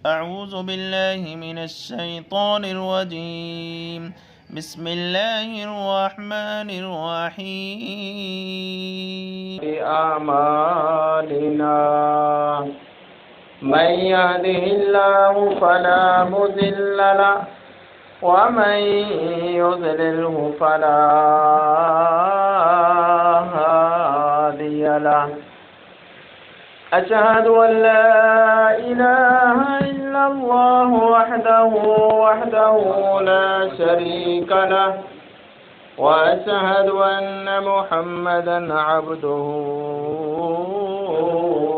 أعوذ بالله من الشيطان الرجيم. بسم الله الرحمن الرحيم. بأعمالنا من يهده الله فلا مضل له ومن يضلله فلا هادي له. أشهد أن لا إله إلا الله وحده لا شريك له، وأشهد أن محمدا عبده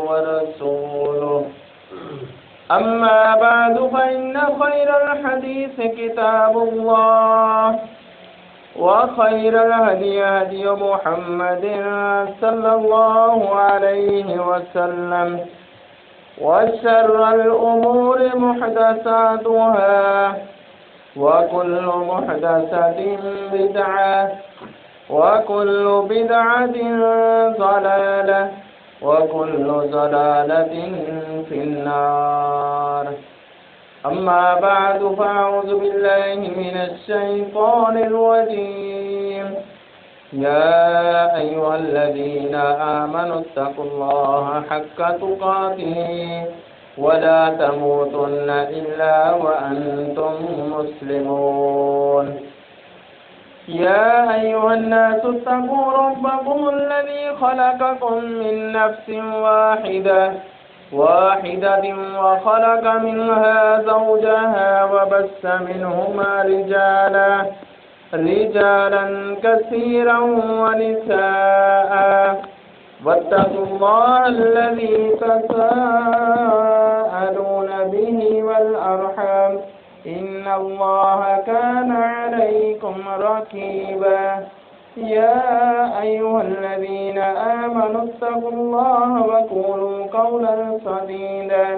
ورسوله. أما بعد فإن خير الحديث كتاب الله، وخير الهدي هدي محمد صلى الله عليه وسلم، وشر الأمور محدثاتها، وكل محدثة بدعة، وكل بدعة ضلالة، وكل ضلالة في النار. أما بعد فأعوذ بالله من الشيطان الرجيم. يا أيها الذين آمنوا اتقوا الله حق تقاته ولا تموتن إلا وأنتم مسلمون. يا أيها الناس اتقوا ربكم الذي خلقكم من نفس واحدة وخلق منها زوجها وبث منهما رجالا كثيرا ونساء، واتقوا الله الذي تساءلون به والأرحام إن الله كان عليكم رقيبا. يا أيها الذين آمنوا اتقوا الله وقولوا قولا سديدا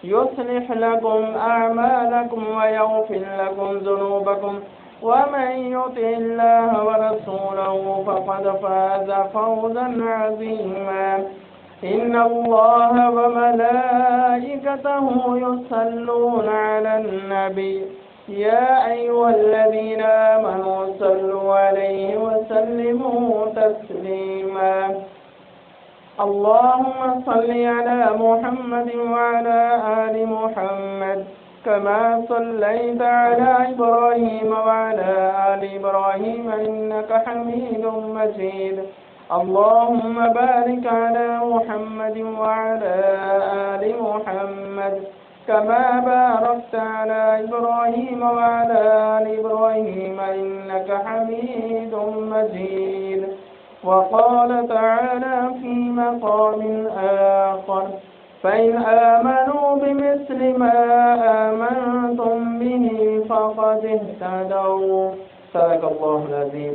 يصلح لكم أعمالكم ويغفر لكم ذنوبكم، ومن يطع الله ورسوله فقد فاز فوزا عظيما. إن الله وملائكته يصلون على النبي يا أيها الذين آمنوا صلوا عليه وسلموا تسليما. اللهم صل على محمد وعلى آل محمد كما صليت على إبراهيم وعلى آل إبراهيم إنك حميد مجيد. اللهم بارك على محمد وعلى آل محمد كما باركت على إبراهيم وعلى آل إبراهيم إنك حميد مجيد. وقال تعالى في مقام آخر: فإن آمنوا بمثل ما آمنتم به فقد اهتدوا. صدق الله العظيم।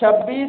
26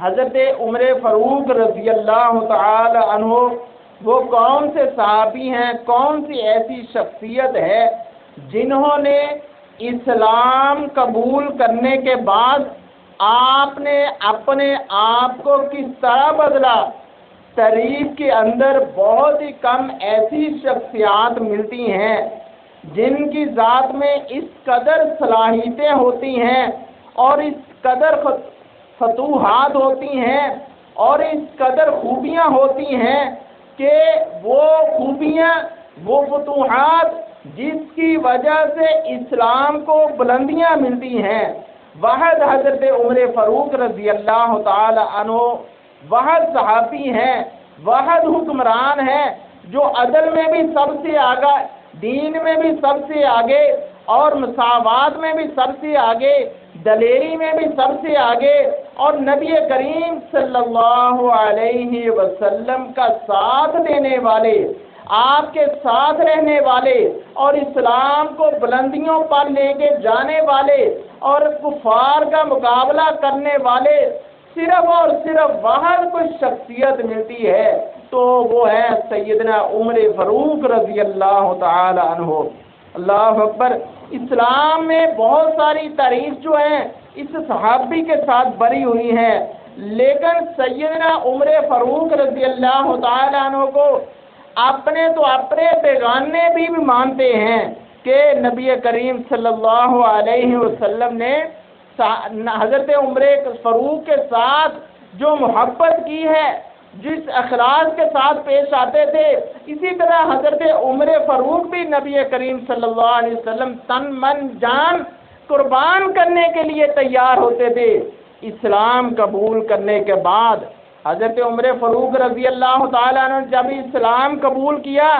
حضرت عمر فاروق رضی اللہ تعالی عنہ وہ کون سے صحابی ہیں، کون سی ایسی شخصیت ہے جنہوں نے اسلام قبول کرنے کے بعد آپ نے اپنے آپ کو کس طرح بدلا؟ تاریخ کے اندر بہت ہی کم ایسی شخصیات ملتی ہیں جن کی ذات میں اس قدر صلاحیتیں ہوتی ہیں اور اس قدر فتوحات ہوتی ہیں اور اس قدر خوبیاں ہوتی ہیں کہ وہ خوبیاں، وہ فتوحات جس کی وجہ سے اسلام کو بلندیاں ملتی ہیں، واحد حضرت عمر فاروق رضی اللہ تعالی عنہ واحد صحابی ہیں، واحد حکمران ہیں جو عدل میں بھی سب سے آگے، دین میں بھی سب سے آگے اور مساوات میں بھی سب سے آگے، دلیری میں بھی سب سے آگے، اور نبی کریم صلی اللہ علیہ وسلم کا ساتھ دینے والے، آپ کے ساتھ رہنے والے اور اسلام کو بلندیوں پر لے کے جانے والے اور کفار کا مقابلہ کرنے والے صرف اور صرف باہر کوئی شخصیت ملتی ہے تو وہ ہے سیدنا عمر فاروق رضی اللہ تعالی عنہ۔ اللہ اکبر۔ اسلام میں بہت ساری تاریخ جو ہیں اس صحابی کے ساتھ بری ہوئی ہیں، لیکن سیدنا عمر فاروق رضی اللہ تعالی عنہ کو اپنے بیگانے بھی مانتے ہیں کہ نبی کریم صلی اللہ علیہ وسلم نے حضرت عمر فاروق کے ساتھ جو محبت کی ہے، جس اخلاص کے ساتھ پیش آتے تھے، اسی طرح حضرت عمر فاروق بھی نبی کریم صلی اللہ علیہ وسلم تن من جان قربان کرنے کے لیے تیار ہوتے تھے۔ اسلام قبول کرنے کے بعد حضرت عمر فاروق رضی اللہ تعالیٰ نے جب اسلام قبول کیا،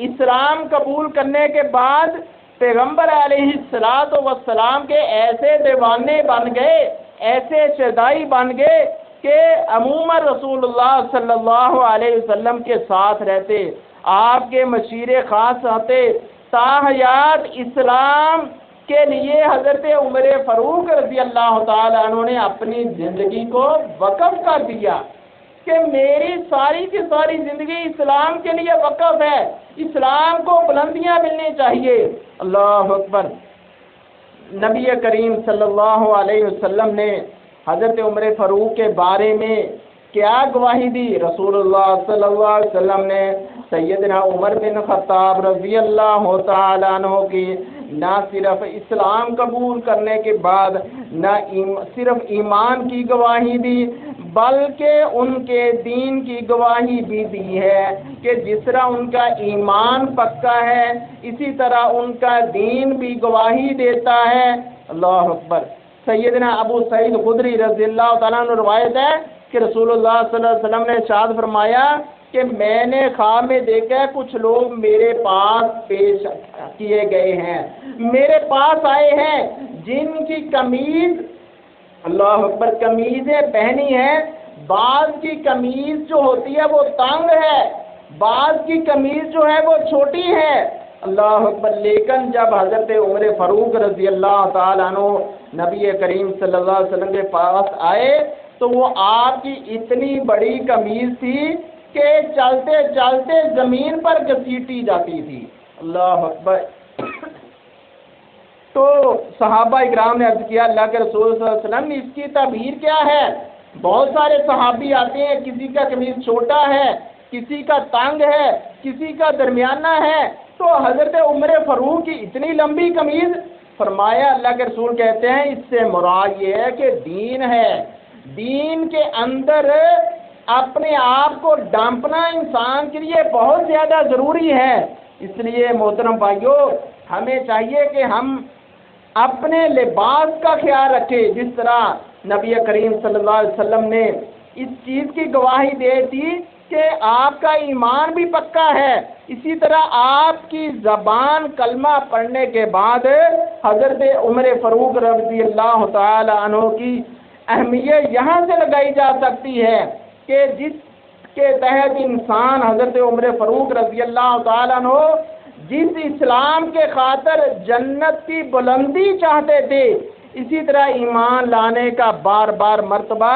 اسلام قبول کرنے کے بعد پیغمبر علیہ السلام کے ایسے دیوانے بن گئے، ایسے شیدائی بن گئے کہ عموماً رسول اللہ صلی اللہ علیہ وسلم کے ساتھ رہتے، آپ کے مشیر خاص ہوتے، تاحیات اسلام کے لیے حضرت عمر فاروق رضی اللہ تعالیٰ عنہ نے اپنی زندگی کو وقف کر دیا کہ میری ساری کی ساری زندگی اسلام کے لیے وقف ہے، اسلام کو بلندیاں ملنی چاہیے۔ اللہ اکبر۔ نبی کریم صلی اللہ علیہ وسلم نے حضرت عمر فاروق کے بارے میں کیا گواہی دی؟ رسول اللہ صلی اللہ علیہ وسلم نے سیدنا عمر بن خطاب رضی اللہ تعالیٰ عنہ کی نہ صرف اسلام قبول کرنے کے بعد نہ صرف ایمان کی گواہی دی، بلکہ ان کے دین کی گواہی بھی دی ہے کہ جس طرح ان کا ایمان پکا ہے اسی طرح ان کا دین بھی گواہی دیتا ہے۔ اللہ اکبر۔ سیدنا ابو سعید خدری رضی اللہ تعالیٰ عنہ روایت ہے کہ رسول اللہ صلی اللہ علیہ وسلم نے ارشاد فرمایا کہ میں نے خواب میں دیکھا کچھ لوگ میرے پاس پیش کیے گئے ہیں، میرے پاس آئے ہیں جن کی قمیض، اللہ اکبر، قمیضیں پہنی ہیں، بعض کی قمیض جو ہوتی ہے وہ تنگ ہے، بعض کی قمیض جو ہے وہ چھوٹی ہے۔ اللہ اکبر۔ لیکن جب حضرت عمر فاروق رضی اللہ تعالیٰ عنہ نبی کریم صلی اللہ علیہ وسلم کے پاس آئے تو وہ آپ کی اتنی بڑی قمیض تھی کہ چلتے چلتے زمین پر گھسیٹی جاتی تھی۔ اللہ اکبر۔ تو صحابہ اکرام نے عرض کیا اللہ کے رسول صلی اللہ علیہ وسلم اس کی تعبیر کیا ہے؟ بہت سارے صحابی آتے ہیں، کسی کا قمیض چھوٹا ہے، کسی کا تنگ ہے، کسی کا درمیانہ ہے، تو حضرت عمر فاروق کی اتنی لمبی قمیض؟ فرمایا اللہ کے رسول کہتے ہیں اس سے مراد یہ ہے کہ دین ہے، دین کے اندر اپنے آپ کو ڈانپنا انسان کے لیے بہت زیادہ ضروری ہے۔ اس لیے محترم بھائیوں، ہمیں چاہیے کہ ہم اپنے لباس کا خیال رکھیں، جس طرح نبی کریم صلی اللہ علیہ وسلم نے اس چیز کی گواہی دے دی کہ آپ کا ایمان بھی پکا ہے، اسی طرح آپ کی زبان کلمہ پڑھنے کے بعد حضرت عمر فاروق رضی اللہ تعالی عنہ کی اہمیت یہاں سے لگائی جا سکتی ہے کہ جس کے تحت انسان حضرت عمر فاروق رضی اللہ تعالیٰ عنہ جس اسلام کے خاطر جنت کی بلندی چاہتے تھے، اسی طرح ایمان لانے کا بار بار مرتبہ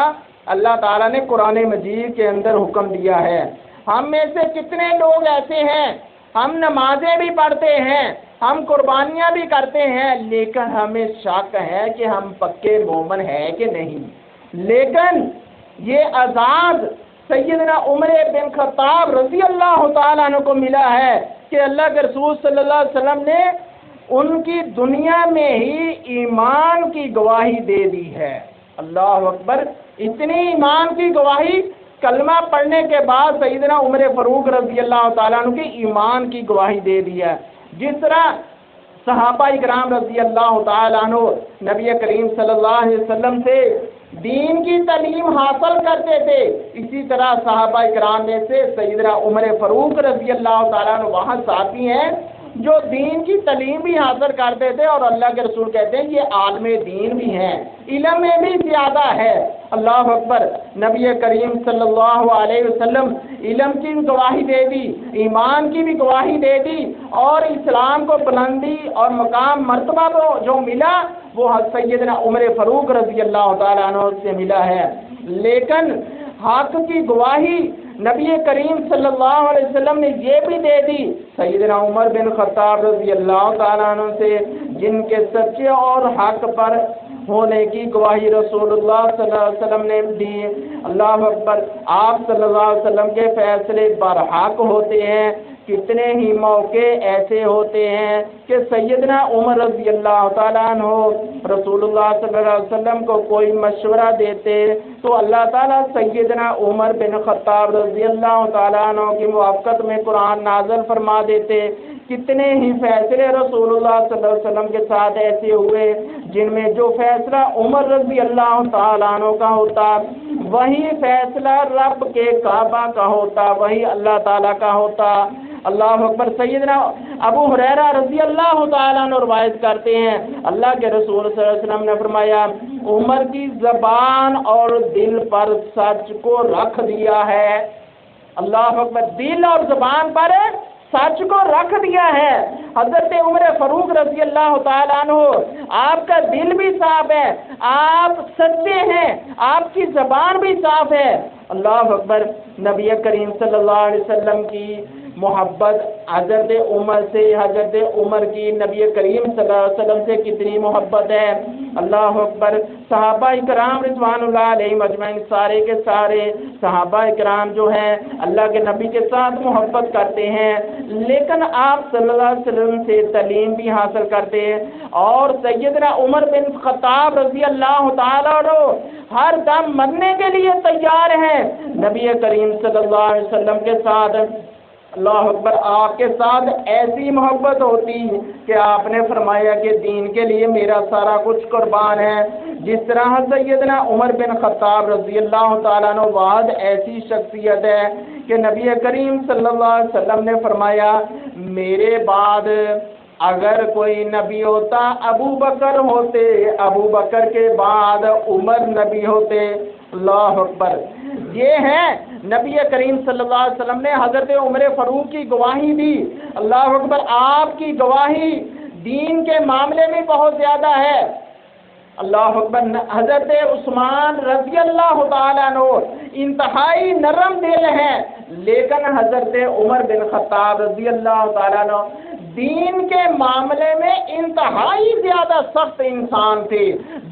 اللہ تعالیٰ نے قرآن مجید کے اندر حکم دیا ہے۔ ہم میں سے کتنے لوگ ایسے ہیں، ہم نمازیں بھی پڑھتے ہیں، ہم قربانیاں بھی کرتے ہیں، لیکن ہمیں شک ہے کہ ہم پکے مومن ہیں کہ نہیں۔ لیکن یہ عذاب سیدنا عمر بن خطاب رضی اللہ تعالیٰ عنہ کو ملا ہے کہ اللہ کے رسول صلی اللہ علیہ وسلم نے ان کی دنیا میں ہی ایمان کی گواہی دے دی ہے۔ اللہ اکبر، اتنی ایمان کی گواہی، کلمہ پڑھنے کے بعد سیدنا عمر فاروق رضی اللہ تعالیٰ عنہ کی ایمان کی گواہی دے دی ہے۔ جس طرح صحابہ اکرام رضی اللہ تعالیٰ عنہ نبی کریم صلی اللہ علیہ وسلم سے دین کی تعلیم حاصل کرتے تھے، اسی طرح صحابہ اکرام میں سے سیدنا عمر فاروق رضی اللہ تعالیٰ عنہ وہاں ساتھی ہیں جو دین کی تعلیم بھی حاصل کرتے تھے، اور اللہ کے رسول کہتے ہیں یہ عالم دین بھی ہیں، علم میں بھی زیادہ ہے۔ اللہ اکبر، نبی کریم صلی اللہ علیہ وسلم علم کی بھی گواہی دے دی، ایمان کی بھی گواہی دے دی، اور اسلام کو بلندی اور مقام مرتبہ جو ملا وہ سیدنا عمر فاروق رضی اللہ تعالیٰ عنہ سے ملا ہے۔ لیکن حق کی گواہی نبی کریم صلی اللہ علیہ وسلم نے یہ بھی دے دی سیدنا عمر بن خطاب رضی اللہ تعالیٰ عنہ سے، جن کے سچے اور حق پر ہونے کی گواہی رسول اللہ صلی اللہ علیہ وسلم نے دی۔ اللہ اکبر، آپ صلی اللہ علیہ وسلم کے فیصلے برحق ہوتے ہیں۔ کتنے ہی موقع ایسے ہوتے ہیں کہ سیدنا عمر رضی اللہ تعالیٰ عنہ رسول اللہ صلی اللہ علیہ وسلم کو کوئی مشورہ دیتے تو اللہ تعالیٰ سیدنا عمر بن خطاب رضی اللہ تعالیٰ عنہ کی موافقت میں قرآن نازل فرما دیتے۔ کتنے ہی فیصلے رسول اللہ صلی اللہ علیہ وسلم کے ساتھ ایسے ہوئے جن میں جو فیصلہ عمر رضی اللہ تعالیٰ عنہ کا ہوتا وہی فیصلہ رب کے کعبہ کا ہوتا، وہی اللہ تعالیٰ کا ہوتا۔ اللہ اکبر، سیدنا ابو ہریرہ رضی اللہ تعالیٰ عنہ روایت کرتے ہیں اللہ کے رسول صلی اللہ علیہ وسلم نے فرمایا عمر کی زبان اور دل پر سچ کو رکھ دیا ہے۔ اللہ اکبر، دل اور زبان پر سچ کو رکھ دیا ہے۔ حضرت عمر فاروق رضی اللہ تعالیٰ عنہ، آپ کا دل بھی صاف ہے، آپ سچے ہیں، آپ کی زبان بھی صاف ہے۔ اللہ اکبر، نبی کریم صلی اللہ علیہ وسلم کی محبت حضرت عمر سے، حضرت عمر کی نبی کریم صلی اللہ علیہ وسلم سے کتنی محبت ہے۔ اللہ اکبر، صحابہ اکرام رضوان اللہ علیہم اجمعین، سارے کے سارے صحابہ اکرام جو ہیں اللہ کے نبی کے ساتھ محبت کرتے ہیں، لیکن آپ صلی اللہ علیہ وسلم سے تعلیم بھی حاصل کرتے ہیں، اور سیدنا عمر بن خطاب رضی اللہ تعالیٰ عنہ ہر دم مرنے کے لیے تیار ہیں نبی کریم صلی اللہ علیہ وسلم کے ساتھ۔ اللہ اکبر، آپ کے ساتھ ایسی محبت ہوتی کہ آپ نے فرمایا کہ دین کے لیے میرا سارا کچھ قربان ہے۔ جس طرح سیدنا عمر بن خطاب رضی اللہ تعالیٰ عنہ واحد ایسی شخصیت ہے کہ نبی کریم صلی اللہ علیہ وسلم نے فرمایا میرے بعد اگر کوئی نبی ہوتا ابو بکر ہوتے، ابو بکر کے بعد عمر نبی ہوتے۔ اللہ اکبر، یہ ہے نبی کریم صلی اللہ علیہ وسلم نے حضرت عمر فاروق کی گواہی دی۔ اللہ اکبر، آپ کی گواہی دین کے معاملے میں بہت زیادہ ہے۔ اللہ اکبر، حضرت عثمان رضی اللہ تعالیٰ عنہ انتہائی نرم دل ہیں، لیکن حضرت عمر بن خطاب رضی اللہ تعالیٰ عنہ دین کے معاملے میں انتہائی زیادہ سخت انسان تھے،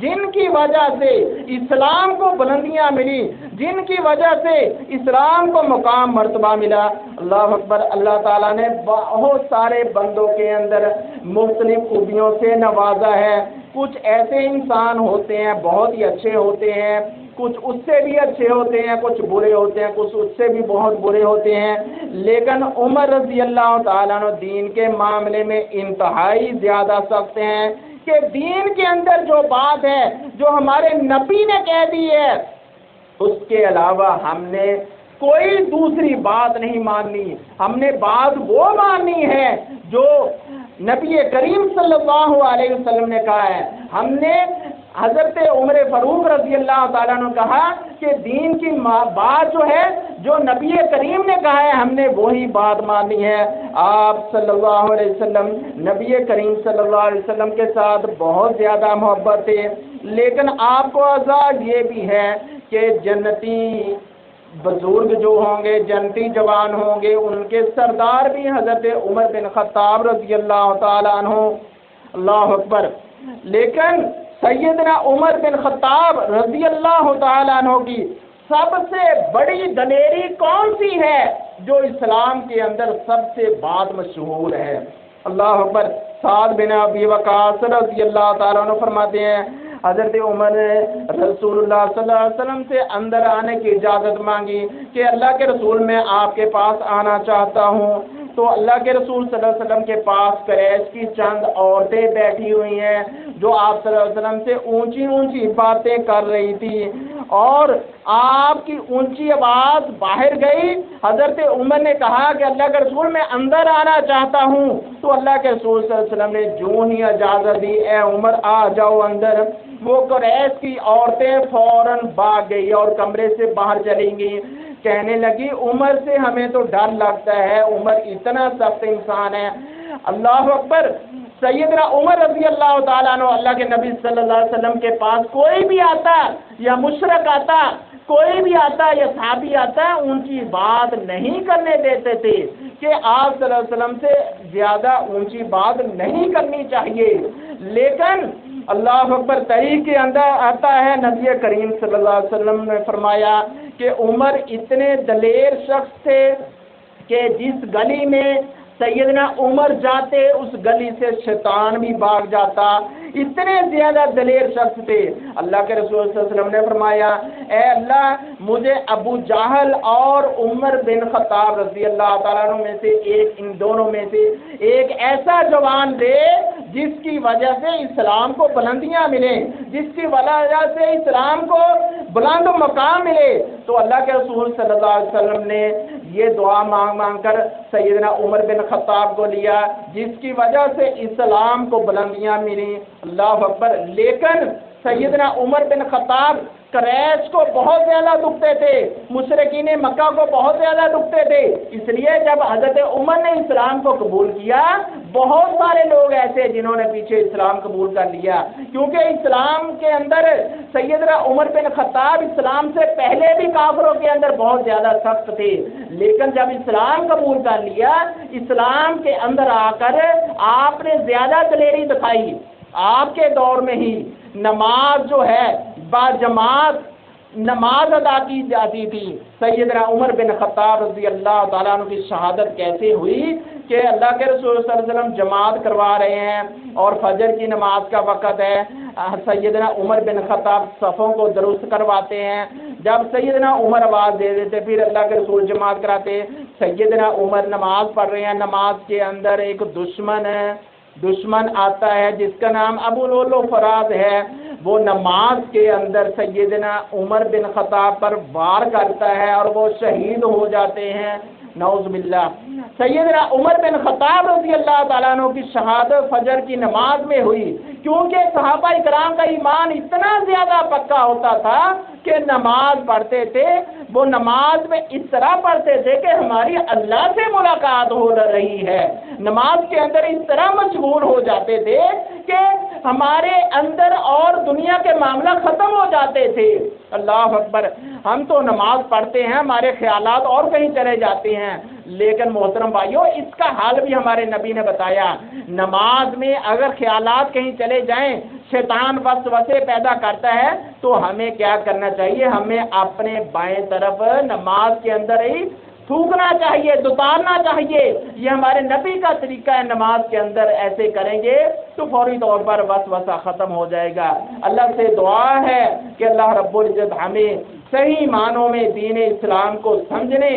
جن کی وجہ سے اسلام کو بلندیاں ملی، جن کی وجہ سے اسلام کو مقام مرتبہ ملا۔ اللہ اکبر، اللہ تعالیٰ نے بہت سارے بندوں کے اندر مختلف خوبیوں سے نوازا ہے۔ کچھ ایسے انسان ہوتے ہیں بہت ہی اچھے ہوتے ہیں، کچھ اس سے بھی اچھے ہوتے ہیں، کچھ برے ہوتے ہیں، کچھ اس سے بھی بہت برے ہوتے ہیں، لیکن عمر رضی اللہ تعالیٰ عنہ دین کے معاملے میں انتہائی زیادہ سخت ہیں کہ دین کے اندر جو بات ہے جو ہمارے نبی نے کہہ دی ہے اس کے علاوہ ہم نے کوئی دوسری بات نہیں ماننی، ہم نے بات وہ ماننی ہے جو نبی کریم صلی اللہ علیہ وسلم نے کہا ہے۔ ہم نے حضرت عمر فاروق رضی اللہ تعالیٰ نے کہا کہ دین کی بات جو ہے جو نبی کریم نے کہا ہے ہم نے وہی بات ماننی ہے۔ آپ صلی اللہ علیہ وسلم نبی کریم صلی اللہ علیہ وسلم کے ساتھ بہت زیادہ محبت ہے، لیکن آپ کو عذاب یہ بھی ہے کہ جنتی بزرگ جو ہوں گے، جنتی جوان ہوں گے، ان کے سردار بھی حضرت عمر بن خطاب رضی اللہ تعالیٰ عنہ، اللہ اکبر۔ لیکن سیدنا عمر بن خطاب رضی اللہ تعالیٰ عنہ کی سب سے بڑی دلیری کون سی ہے جو اسلام کے اندر سب سے بعد مشہور ہے؟ اللہ اکبر۔ سعد بن ابی وقاص رضی اللہ تعالیٰ عنہ فرماتے ہیں حضرت عمر نے رسول اللہ صلی اللہ علیہ وسلم سے اندر آنے کی اجازت مانگی کہ اللہ کے رسول میں آپ کے پاس آنا چاہتا ہوں، تو اللہ کے رسول صلی اللہ علیہ وسلم کے پاس قریش کی چند عورتیں بیٹھی ہوئی ہیں جو آپ صلی اللہ علیہ وسلم سے اونچی اونچی باتیں کر رہی تھی، اور آپ کی اونچی آواز باہر گئی۔ حضرت عمر نے کہا کہ اللہ کے رسول میں اندر آنا چاہتا ہوں، تو اللہ کے رسول صلی اللہ علیہ وسلم نے جو ہی اجازت دی، اے عمر آ جاؤ اندر، وہ قریش کی عورتیں فوراً بھاگ گئی اور کمرے سے باہر چلی گئی۔ کہنے لگی عمر سے ہمیں تو ڈر لگتا ہے، عمر اتنا سخت انسان ہے۔ اللہ اکبر۔ سیدنا عمر رضی اللہ تعالیٰ عنہ اللہ کے نبی صلی اللہ علیہ وسلم کے پاس کوئی بھی آتا یا مشرک آتا، کوئی بھی آتا یا صحابی آتا، ان کی بات نہیں کرنے دیتے تھے کہ آپ صلی اللہ علیہ وسلم سے زیادہ اونچی بات نہیں کرنی چاہیے۔ لیکن اللہ اکبر، تاریخ کے اندر آتا ہے نبی کریم صلی اللہ علیہ وسلم نے فرمایا کہ عمر اتنے دلیر شخص تھے کہ جس گلی میں سیدنا عمر جاتے اس گلی سے شیطان بھی بھاگ جاتا، اتنے زیادہ دلیر شخص تھے۔ اللہ کے رسول صلی اللہ علیہ وسلم نے فرمایا اے اللہ مجھے ابو جہل اور عمر بن خطاب رضی اللہ تعالیٰ عنہ میں سے ان دونوں میں سے ایک ایسا جوان دے جس کی وجہ سے اسلام کو بلندیاں ملیں، جس کی وجہ سے اسلام کو بلند مقام ملے۔ تو اللہ کے رسول صلی اللہ علیہ وسلم نے یہ دعا مانگ کر سیدنا عمر بن خطاب کو لیا، جس کی وجہ سے اسلام کو بلندیاں ملی۔ اللہ اکبر۔ لیکن سیدنا عمر بن خطاب قریش کو بہت زیادہ دکھتے تھے، مشرکین مکہ کو بہت زیادہ دکھتے تھے، اس لیے جب حضرت عمر نے اسلام کو قبول کیا، بہت سارے لوگ ایسے جنہوں نے پیچھے اسلام قبول کر لیا، کیونکہ اسلام کے اندر سیدنا عمر بن خطاب اسلام سے پہلے بھی کافروں کے اندر بہت زیادہ سخت تھے، لیکن جب اسلام قبول کر لیا، اسلام کے اندر آ کر آپ نے زیادہ دلیری دکھائی۔ آپ کے دور میں ہی نماز جو ہے باجماعت نماز ادا کی جاتی تھی۔ سیدنا عمر بن خطاب رضی اللہ تعالیٰ عنہ کی شہادت کیسے ہوئی کہ اللہ کے رسول صلی اللہ علیہ وسلم جماعت کروا رہے ہیں اور فجر کی نماز کا وقت ہے، سیدنا عمر بن خطاب صفوں کو درست کرواتے ہیں، جب سیدنا عمر آواز دے دیتے پھر اللہ کے رسول جماعت کراتے۔ سیدنا عمر نماز پڑھ رہے ہیں، نماز کے اندر ایک دشمن آتا ہے جس کا نام ابو لولو فراز ہے، وہ نماز کے اندر سیدنا عمر بن خطاب پر وار کرتا ہے اور وہ شہید ہو جاتے ہیں، نعوذ باللہ۔ سیدنا عمر بن خطاب رضی اللہ تعالیٰ عنہ کی شہادت فجر کی نماز میں ہوئی، کیونکہ صحابہ اکرام کا ایمان اتنا زیادہ پکا ہوتا تھا کہ نماز پڑھتے تھے، وہ نماز میں اس طرح پڑھتے تھے کہ ہماری اللہ سے ملاقات ہو رہی ہے، نماز کے اندر اس طرح مشغول ہو جاتے تھے کہ ہمارے اندر اور دنیا کے معاملہ ختم ہو جاتے تھے۔ اللہ اکبر۔ ہم تو نماز پڑھتے ہیں، ہمارے خیالات اور کہیں چلے جاتے ہیں، لیکن محترم بھائیو اس کا حال بھی ہمارے نبی نے بتایا، نماز میں اگر خیالات کہیں چلے جائیں، شیطان وسوسے پیدا کرتا ہے، تو ہمیں کیا کرنا چاہیے؟ ہمیں اپنے بائیں طرف نماز کے اندر ہی تھوکنا چاہیے، دتارنا چاہیے۔ یہ ہمارے نبی کا طریقہ ہے، نماز کے اندر ایسے کریں گے تو فوری طور پر وسوسہ ختم ہو جائے گا۔ اللہ سے دعا ہے کہ اللہ رب العزت ہمیں صحیح معنوں میں دین اسلام کو سمجھنے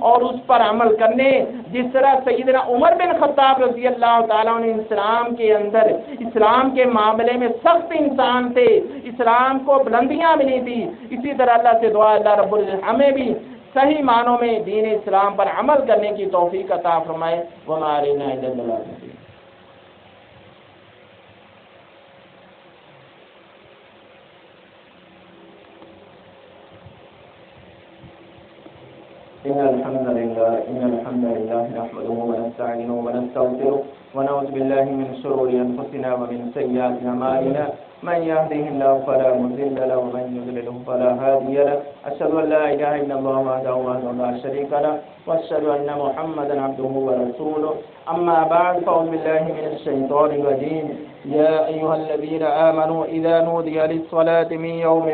اور اس پر عمل کرنے، جس طرح سیدنا عمر بن خطاب رضی اللہ تعالیٰ عنہ اسلام کے اندر اسلام کے معاملے میں سخت انسان تھے، اسلام کو بلندیاں ملی تھی، اسی طرح اللہ سے دعا اللہ رب العزت ہمیں بھی صحیح معنوں میں دین اسلام پر عمل کرنے کی توفیق عطا فرمائے۔ وما علینا الا البلاغ۔ إن الحمد لله نحمده ونستعينه ونستغفره ونعوذ بالله من شرور أنفسنا ومن سيئات أعمالنا من يهده الله فلا مضل له ومن يضلله فلا هادي له أشهد أن لا إله إلا الله وحده لا شريك له وأشهد أن محمدا عبده ورسوله أما بعد فأعوذ بالله من الشيطان الرجيم يا أيها الذين آمنوا إذا نودي للصلاة من يوم